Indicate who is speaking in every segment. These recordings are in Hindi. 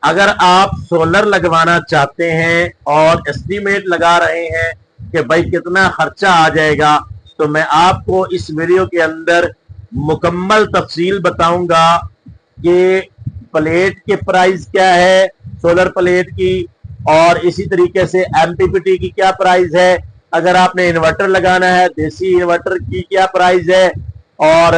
Speaker 1: अगर आप सोलर लगवाना चाहते हैं और एस्टीमेट लगा रहे हैं कि भाई कितना खर्चा आ जाएगा, तो मैं आपको इस वीडियो के अंदर मुकम्मल तफसील बताऊंगा कि प्लेट के प्राइस क्या है सोलर प्लेट की, और इसी तरीके से एमपीपीटी की क्या प्राइस है, अगर आपने इन्वर्टर लगाना है देसी इन्वर्टर की क्या प्राइस है, और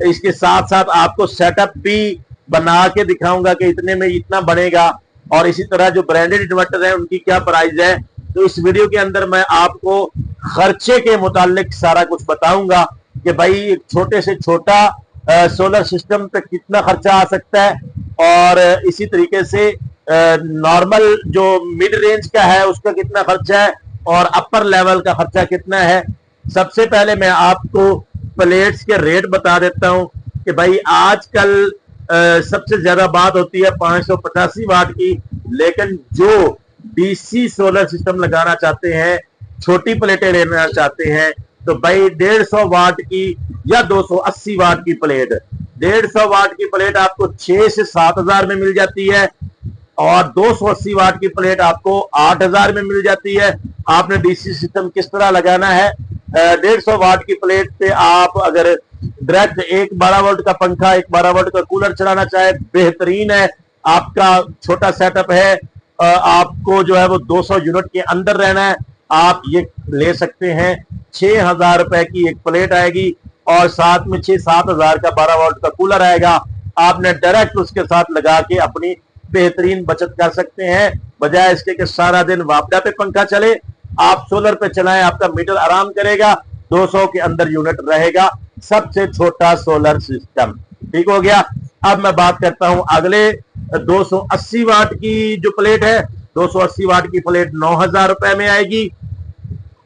Speaker 1: इसके साथ साथ आपको सेटअप भी बना के दिखाऊंगा कि इतने में इतना बनेगा, और इसी तरह जो ब्रांडेड इन्वर्टर है उनकी क्या प्राइस है। तो इस वीडियो के अंदर मैं आपको खर्चे के मुतालिक सारा कुछ बताऊंगा कि भाई एक छोटे से छोटा सोलर सिस्टम पे कितना खर्चा आ सकता है, और इसी तरीके से नॉर्मल जो मिड रेंज का है उसका कितना खर्चा है, और अपर लेवल का खर्चा कितना है। सबसे पहले मैं आपको प्लेट्स के रेट बता देता हूं कि भाई आजकल सबसे ज्यादा बात होती है 585 वाट की, लेकिन जो डीसी सोलर सिस्टम लगाना चाहते हैं, छोटी प्लेटें लेना चाहते हैं, तो भाई 150 वाट की या 280 वाट की प्लेट, 150 वाट की प्लेट आपको 6 से 7 हजार में मिल जाती है, और 280 वाट की प्लेट आपको 8 हजार में मिल जाती है। आपने डीसी सिस्टम किस तरह लगाना है, 150 वाट की प्लेट पे आप अगर डायरेक्ट एक 12 वोल्ट का पंखा, एक 12 वोल्ट का कूलर चलाना चाहे, बेहतरीन है। आपका छोटा सेटअप है, आपको जो है वो 200 यूनिट के अंदर रहना है, आप ये ले सकते हैं। 6,000 रुपए की एक प्लेट आएगी, और साथ में 6-7 हजार का 12 वोल्ट का कूलर आएगा। आपने डायरेक्ट उसके साथ लगा के अपनी बेहतरीन बचत कर सकते हैं, बजाय इसके कि सारा दिन वापडा पे पंखा चले। आप सोलर पे चलाएं, आपका मीटर आराम करेगा, 200 के अंदर यूनिट रहेगा। सबसे छोटा सोलर सिस्टम ठीक हो गया। अब मैं बात करता हूं अगले 280 वाट की जो प्लेट है, 280 वाट की प्लेट 9,000 रुपए में आएगी,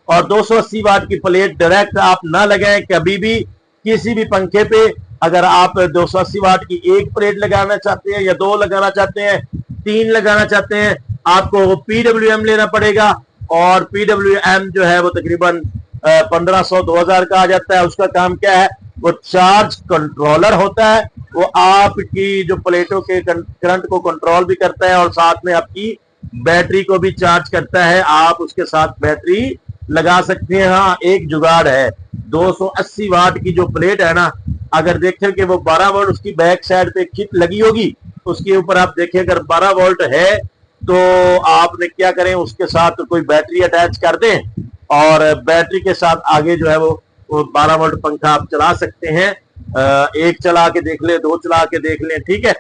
Speaker 1: और 280 वाट की प्लेट डायरेक्ट आप ना लगाएं कभी भी किसी भी पंखे पे। अगर आप 280 वाट की एक प्लेट लगाना चाहते हैं, या 2 लगाना चाहते हैं, 3 लगाना चाहते हैं, आपको पीडब्ल्यूएम लेना पड़ेगा, और पीडब्ल्यूएम जो है वो तकरीबन 1500-2000 का आ जाता है। उसका काम क्या है, वो चार्ज कंट्रोलर होता है, वो आपकी जो प्लेटों के करंट को कंट्रोल भी करता है, और साथ में आपकी बैटरी को भी चार्ज करता है। आप उसके साथ बैटरी लगा सकते हैं। हाँ, एक जुगाड़ है, 280 वाट की जो प्लेट है ना, अगर देखें कि वो 12 वोल्ट उसकी बैक साइड पे चिप लगी होगी, उसके ऊपर आप देखें अगर 12 वोल्ट है, तो आपने क्या करें, उसके साथ कोई बैटरी अटैच कर दें, और बैटरी के साथ आगे जो है वो 12 वोल्ट पंखा आप चला सकते हैं। एक चला के देख ले, 2 चला के देख लें, ठीक है।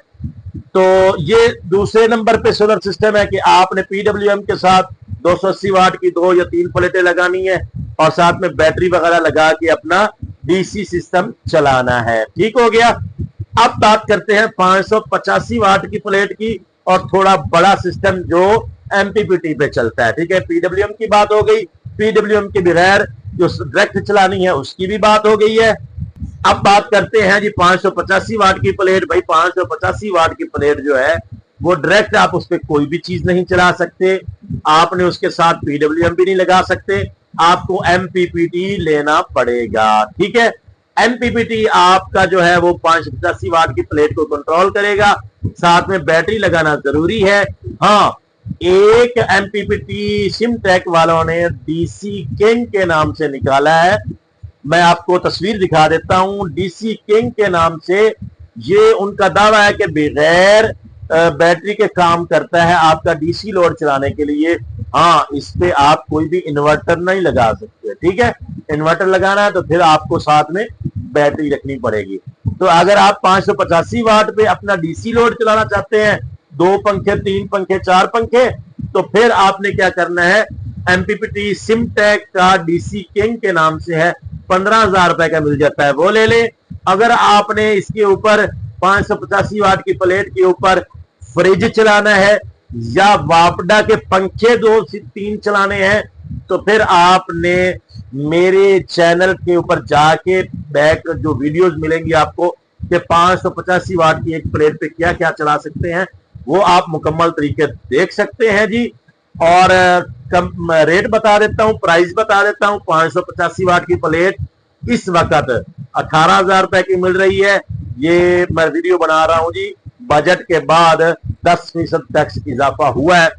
Speaker 1: तो ये दूसरे नंबर पे सोलर सिस्टम है कि आपने पीडब्ल्यूएम के साथ 280 वाट की 2 या 3 प्लेटें लगानी है, और साथ में बैटरी वगैरह लगा के अपना डीसी सिस्टम चलाना है। ठीक हो गया। अब बात करते हैं 585 वाट की प्लेट की, और थोड़ा बड़ा सिस्टम जो एमपीपीटी पे चलता है। ठीक है, पीडब्ल्यूएम की बात हो गई, पीडब्ल्यूएम के बगैर जो डायरेक्ट चलानी है उसकी भी बात हो गई है। अब बात करते हैं जी 585 वाट की प्लेट। भाई 585 वाट की प्लेट जो है वो डायरेक्ट आप उस पर कोई भी चीज नहीं चला सकते, आपने उसके साथ पीडब्ल्यूएम भी नहीं लगा सकते, आपको एमपीपीटी लेना पड़ेगा। ठीक है, एमपीपीटी आपका जो है वो 585 वाट की प्लेट को कंट्रोल करेगा, साथ में बैटरी लगाना जरूरी है। हाँ, एक एमपीपीटी सिमटेक वालों ने डीसी किंग के नाम से निकाला है, मैं आपको तस्वीर दिखा देता हूं। डीसी किंग के नाम से ये उनका दावा है कि बगैर बैटरी के काम करता है आपका डीसी लोड चलाने के लिए। हाँ, इस पे आप कोई भी इन्वर्टर नहीं लगा सकते। ठीक है, इन्वर्टर लगाना है तो फिर आपको साथ में बैटरी रखनी पड़ेगी। तो अगर आप 585 वाट पे अपना डीसी लोड चलाना चाहते हैं, 2 पंखे, 3 पंखे, 4 पंखे, तो फिर आपने क्या करना है, एमपीपीटी सिमटेक का डीसी किंग के नाम से है, 15,000 रुपए का मिल जाता है, वो ले लें। अगर आपने इसके ऊपर 585 वाट की प्लेट के ऊपर फ्रिज चलाना है, या वापडा के पंखे 2 से 3 चलाने हैं, तो फिर आपने मेरे चैनल के ऊपर जाके बैक जो वीडियोस मिलेंगी आपको कि 585 वाट की एक प्लेट पे क्या क्या चला सकते हैं, वो आप मुकम्मल तरीके देख सकते हैं जी। और कम रेट बता देता हूं, प्राइस बता देता हूं। 585 वाट की प्लेट इस वक्त 18,000 रुपए की मिल रही है। ये मैं वीडियो बना रहा हूं जी बजट के बाद 10% टैक्स इजाफा हुआ है।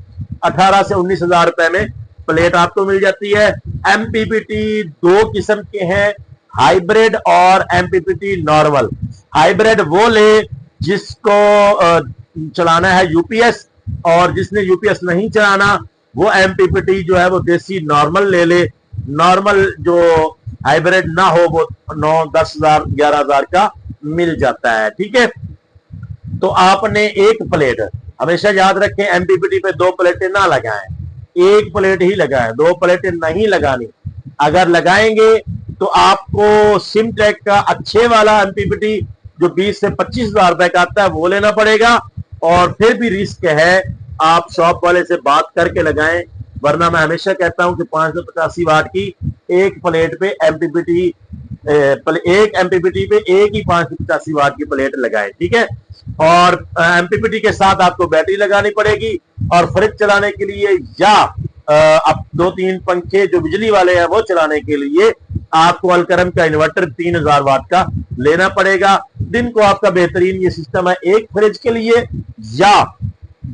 Speaker 1: 18 से 19 हजार रुपए में प्लेट आपको मिल जाती है। एमपीपीटी दो किस्म के हैं, हाइब्रिड और एमपीपीटी नॉर्मल। हाइब्रिड वो ले जिसको चलाना है यूपीएस, और जिसने यूपीएस नहीं चलाना वो एमपीपीटी जो है वो देसी नॉर्मल ले ले। नॉर्मल जो हाइब्रिड ना हो वो 9-10 हजार 11 हजार का मिल जाता है। ठीक है, तो आपने एक प्लेट, हमेशा याद रखें एमपीपीटी पे 2 प्लेटें ना लगाएं, एक प्लेट ही लगाएं, 2 प्लेटें नहीं लगानी। अगर लगाएंगे तो आपको सिमटेक का अच्छे वाला एमपीपीटी जो 20 से 25 हजार रुपए का आता है वो लेना पड़ेगा, और फिर भी रिस्क है, आप शॉप वाले से बात करके लगाएं। वरना मैं हमेशा कहता हूं कि 585 वाट की एक प्लेट पे एमपीपीटी, एक एमपीपीटी पे एक ही 585 वाट की प्लेट लगाएं। ठीक है, और एमपीपीटी के साथ आपको बैटरी लगानी पड़ेगी, और फ्रिज चलाने के लिए या अब 2-3 पंखे जो बिजली वाले हैं वो चलाने के लिए आपको अलकरम का इन्वर्टर 3000 वाट का लेना पड़ेगा। दिन को आपका बेहतरीन ये सिस्टम है, एक फ्रिज के लिए या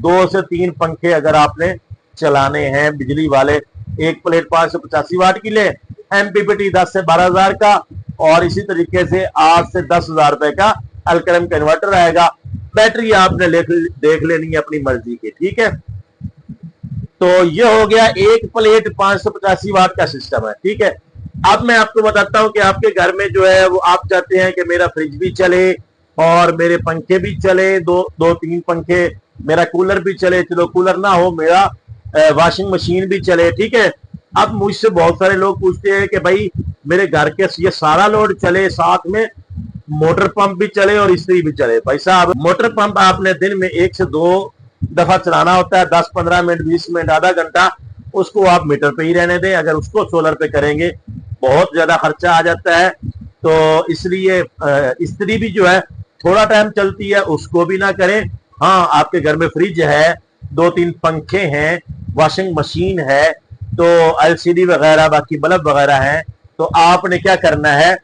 Speaker 1: 2 से 3 पंखे अगर आपने चलाने हैं बिजली वाले। एक प्लेट 585 वाट की ले, एमपीपीटी 10 से 12 हजार का, और इसी तरीके से 8 से 10 हजार रुपए का अलकरम का इन्वर्टर आएगा। बैटरी आपने देख लेनी है अपनी मर्जी की। ठीक है, तो ये हो गया एक प्लेट 585 वाट का सिस्टम है। ठीक है, अब मैं आपको बताता हूं कि आपके घर में जो है वो आप चाहते हैं कि मेरा फ्रिज भी चले और मेरे पंखे भी चले, 2-3 पंखे, मेरा कूलर भी चले। चलो कूलर ना हो, मेरा वॉशिंग मशीन भी चले। ठीक है, अब मुझसे बहुत सारे लोग पूछते हैं कि भाई मेरे घर के ये सारा लोड चले, साथ में मोटर पंप भी चले और इस्त्री भी चले। भाई साहब, मोटर पंप आपने दिन में 1 से 2 दफा चलाना होता है, 10-15 मिनट, 20 मिनट, आधा घंटा, उसको आप मीटर पे ही रहने दें। अगर उसको सोलर पे करेंगे बहुत ज्यादा खर्चा आ जाता है, तो इसलिए इस्त्री भी जो है थोड़ा टाइम चलती है, उसको भी ना करें। हाँ, आपके घर में फ्रिज है, 2-3 पंखे हैं, वॉशिंग मशीन है, तो एलसीडी वगैरह बाकी बल्ब वगैरह हैं, तो आपने क्या करना है,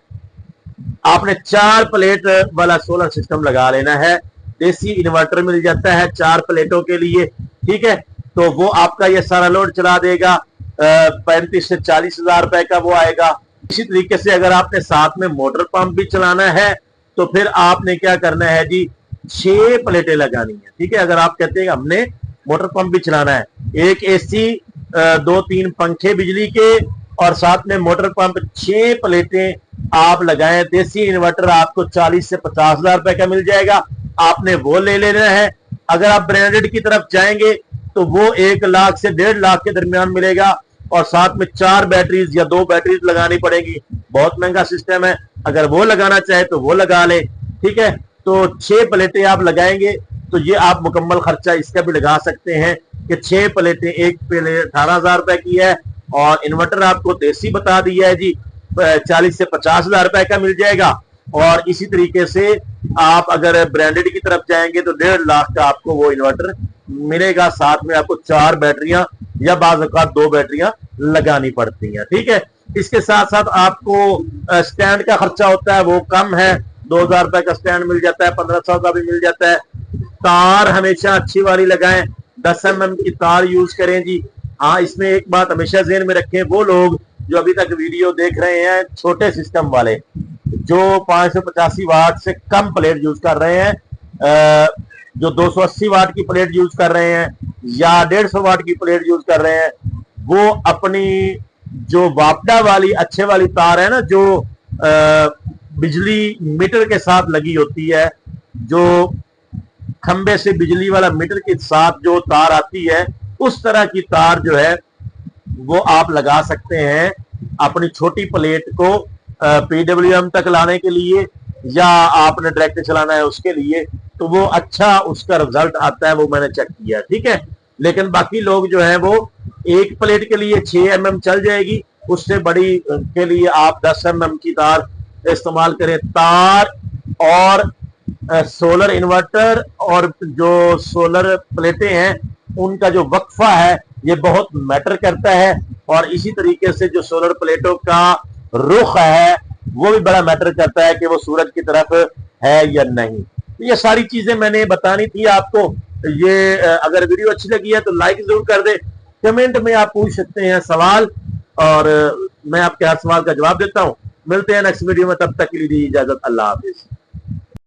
Speaker 1: आपने 4 प्लेट वाला सोलर सिस्टम लगा लेना है। देसी इन्वर्टर मिल जाता है 4 प्लेटों के लिए। ठीक है, तो वो आपका ये सारा लोड चला देगा। 35 से 40 हजार रुपए का वो आएगा। इसी तरीके से अगर आपने साथ में मोटर पंप भी चलाना है तो फिर आपने क्या करना है जी, 6 प्लेटें लगानी है। ठीक है, अगर आप कहते हैं हमने मोटर पंप भी चलाना है, एक एसी, 2-3 पंखे बिजली के, और साथ में मोटर पंप, 6 प्लेटें आप लगाएं। देसी इन्वर्टर आपको 40 से 50 हजार रुपए का मिल जाएगा, आपने वो ले लेना है। अगर आप ब्रांडेड की तरफ जाएंगे तो वो 1 लाख से 1.5 लाख के दरमियान मिलेगा, और साथ में 4 बैटरीज या 2 बैटरीज लगानी पड़ेगी। बहुत महंगा सिस्टम है, अगर वो लगाना चाहे तो वो लगा ले। ठीक है, तो 6 प्लेटें आप लगाएंगे तो ये आप मुकम्मल खर्चा इसका भी लगा सकते हैं कि 6 प्लेटें, एक प्लेट 18 हजार रुपए की है, और इन्वर्टर आपको देसी बता दिया है जी 40 से 50 हजार रुपए का मिल जाएगा। और इसी तरीके से आप अगर ब्रांडेड की तरफ जाएंगे तो 1.5 लाख का आपको वो इन्वर्टर मिलेगा। साथ में आपको 4 बैटरियां या बाज़ औक़ात 2 बैटरियां लगानी पड़ती हैं। ठीक है, इसके साथ साथ आपको स्टैंड का खर्चा होता है, वो कम है, 2000 रुपए का स्टैंड मिल जाता है, 1500 का भी मिल जाता है। तार हमेशा अच्छी वाली लगाएं, 10 mm की तार यूज करें जी। हाँ, इसमें एक बात हमेशा ज़हन में रखें, वो लोग जो अभी तक वीडियो देख रहे हैं छोटे सिस्टम वाले, जो 585 वाट से कम प्लेट यूज कर रहे हैं, जो 280 वाट की प्लेट यूज कर रहे हैं या 150 वाट की प्लेट यूज कर रहे हैं, वो अपनी जो वापडा वाली अच्छे वाली तार है ना, जो बिजली मीटर के साथ लगी होती है, जो खंबे से बिजली वाला मीटर के साथ जो तार आती है, उस तरह की तार जो है वो आप लगा सकते हैं अपनी छोटी प्लेट को पीडब्ल्यूएम तक लाने के लिए, या आपने डायरेक्ट चलाना है उसके लिए, तो वो अच्छा उसका रिजल्ट आता है, वो मैंने चेक किया। ठीक है, लेकिन बाकी लोग जो है वो एक प्लेट के लिए 6 mm चल जाएगी, उससे बड़ी के लिए आप 10 mm की तार इस्तेमाल करें। तार और सोलर इन्वर्टर और जो सोलर प्लेटें हैं उनका जो वक्फा है ये बहुत मैटर करता है, और इसी तरीके से जो सोलर प्लेटों का रुख है वो भी बड़ा मैटर करता है कि वो सूरज की तरफ है या नहीं। तो ये सारी चीजें मैंने बतानी थी आपको। ये अगर वीडियो अच्छी लगी है तो लाइक जरूर कर दे। कमेंट में आप पूछ सकते हैं सवाल, और मैं आपके हर सवाल का जवाब देता हूं। मिलते हैं नेक्स्ट वीडियो में, तब तक के लिए इजाजत, अल्लाह हाफिज।